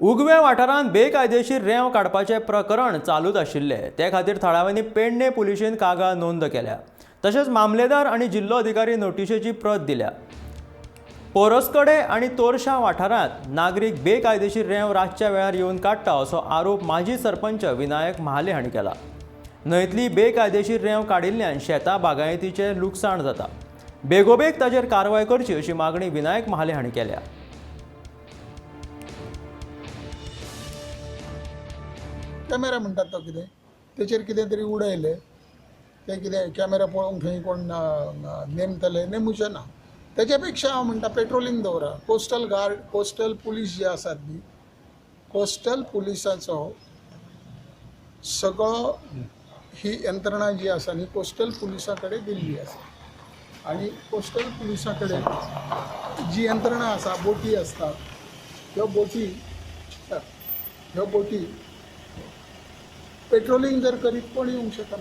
उगवे वाठारांत बेकायदेशीर रेंव काडपाचें प्रकरण चालूच आशिल्लें ते खातीर थळाव्यांनी पेडणे पुलिशेन कागाळ नोंद केल्या। तशेंच मामलेदार आनी जिल्लो अधिकारी नोटिशेची प्रत दिल्या। पोरसकडे आनी तोरशा वाठारांत नागरीक बेकायदेशीर रेंव रातच्या वेळार येवन काडटा असो आरोप माजी सरपंच विनायक महाले हांणी केला। न्हंयतली बेकायदेशीर रेंव काडिल्ल्यान शेतां बागायतीचें लुकसाण जाता। बेगोबेग ताचेर कारवाय करची अशी मागणी विनायक महाले हांणी केल्या। कॅमेरा म्हणटात तो कितें तेचेर कितें तरी उडयलें ते कितें कॅमेरा पळोवंक थंय कोण नेमतले नेमुचे ना। तेचे पेक्षा हांव म्हणटा पेट्रोलिंग दवरा। कोस्टल गार्ड कोस्टल पुलीस जे आसात न्ही कोस्टल पुलिसाचो सगळो ही यंत्रणा जी आसा न्ही कोस्टल पुलिसा कडेन दिल्ली आसा आनी कोस्टल पुलिसा कडेन जी यंत्रणा आसा बोटी आसतात ह्यो बोटी पेट्रोलिंग जर करीत कोण येवंक शकना।